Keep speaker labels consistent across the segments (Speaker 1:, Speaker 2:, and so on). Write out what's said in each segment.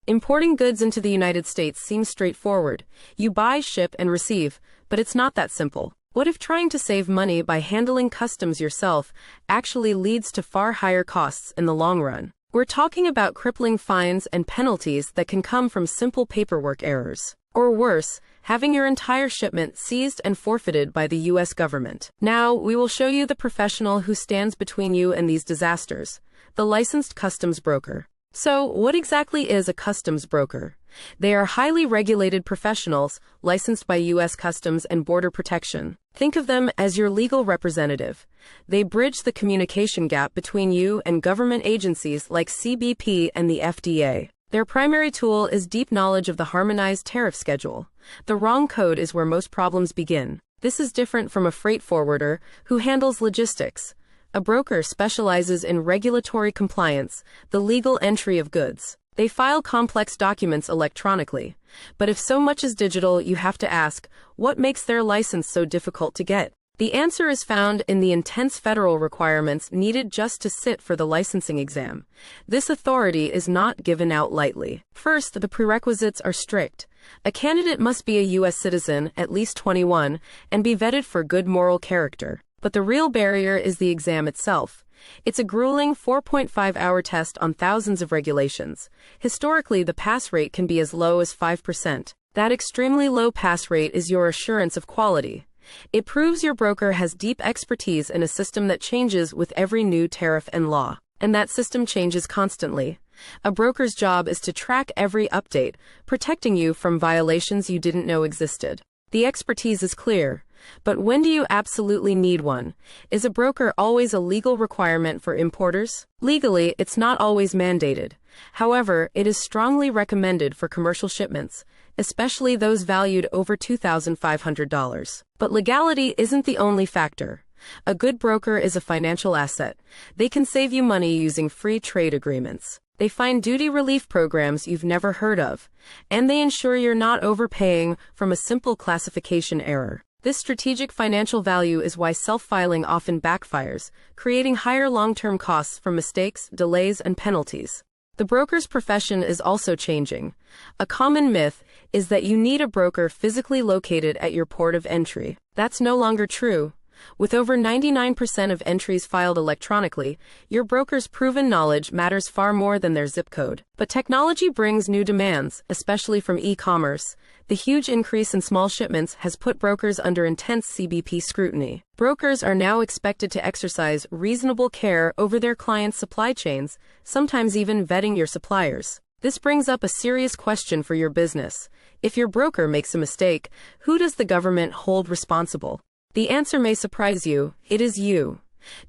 Speaker 1: Importing goods into the United States seems straightforward. You buy, ship, and receive, but it's not that simple. What if trying to save money by handling customs yourself actually leads to far higher costs in the long run? We're talking about crippling fines and penalties that can come from simple paperwork errors. Or worse, having your entire shipment seized and forfeited by the U.S. government. Now, we will show you the professional who stands between you and these disasters, the licensed customs broker. So, what exactly is a customs broker? They are highly regulated professionals licensed by U.S. Customs and Border Protection. Think of them as your legal representative. They bridge the communication gap between you and government agencies like CBP and the FDA. Their primary tool is deep knowledge of the harmonized tariff schedule. The wrong code is where most problems begin. This is different from a freight forwarder who handles logistics. A broker specializes in regulatory compliance, the legal entry of goods. They file complex documents electronically. But if so much is digital, you have to ask, what makes their license so difficult to get? The answer is found in the intense federal requirements needed just to sit for the licensing exam. This authority is not given out lightly. First, the prerequisites are strict. A candidate must be a U.S. citizen, at least 21, and be vetted for good moral character. But the real barrier is the exam itself. It's a grueling 4.5-hour test on thousands of regulations. Historically, the pass rate can be as low as 5%. That extremely low pass rate is your assurance of quality. It proves your broker has deep expertise in a system that changes with every new tariff and law. And that system changes constantly. A broker's job is to track every update, protecting you from violations you didn't know existed. The expertise is clear. But when do you absolutely need one? Is a broker always a legal requirement for importers? Legally, it's not always mandated. However, it is strongly recommended for commercial shipments, especially those valued over $2,500. But legality isn't the only factor. A good broker is a financial asset. They can save you money using free trade agreements. They find duty relief programs you've never heard of, and they ensure you're not overpaying from a simple classification error. This strategic financial value is why self-filing often backfires, creating higher long-term costs from mistakes, delays, and penalties. The broker's profession is also changing. A common myth is that you need a broker physically located at your port of entry. That's no longer true. With over 99% of entries filed electronically, your broker's proven knowledge matters far more than their zip code. But technology brings new demands, especially from e-commerce. The huge increase in small shipments has put brokers under intense CBP scrutiny. Brokers are now expected to exercise reasonable care over their clients' supply chains, sometimes even vetting your suppliers. This brings up a serious question for your business. If your broker makes a mistake, who does the government hold responsible? The answer may surprise you. It is you.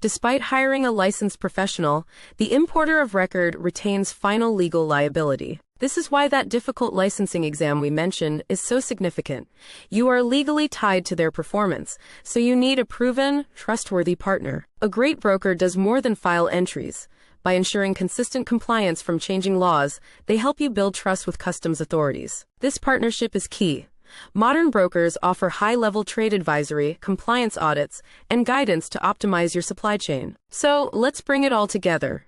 Speaker 1: Despite hiring a licensed professional, the importer of record retains final legal liability. This is why that difficult licensing exam we mentioned is so significant. You are legally tied to their performance, so you need a proven, trustworthy partner. A great broker does more than file entries. By ensuring consistent compliance from changing laws, they help you build trust with customs authorities. This partnership is key. Modern brokers offer high-level trade advisory, compliance audits, and guidance to optimize your supply chain. So, let's bring it all together.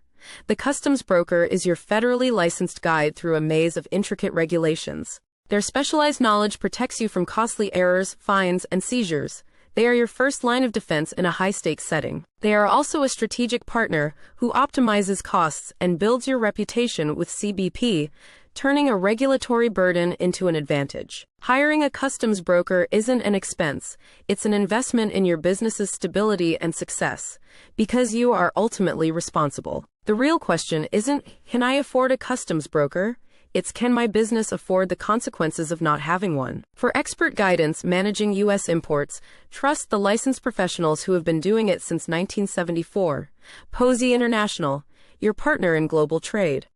Speaker 1: The customs broker is your federally licensed guide through a maze of intricate regulations. Their specialized knowledge protects you from costly errors, fines, and seizures. They are your first line of defense in a high-stakes setting. They are also a strategic partner who optimizes costs and builds your reputation with CBP, turning a regulatory burden into an advantage. Hiring a customs broker isn't an expense, it's an investment in your business's stability and success, because you are ultimately responsible. The real question isn't, can I afford a customs broker? It's, can my business afford the consequences of not having one? For expert guidance managing U.S. imports, trust the licensed professionals who have been doing it since 1974. Posey International, your partner in global trade.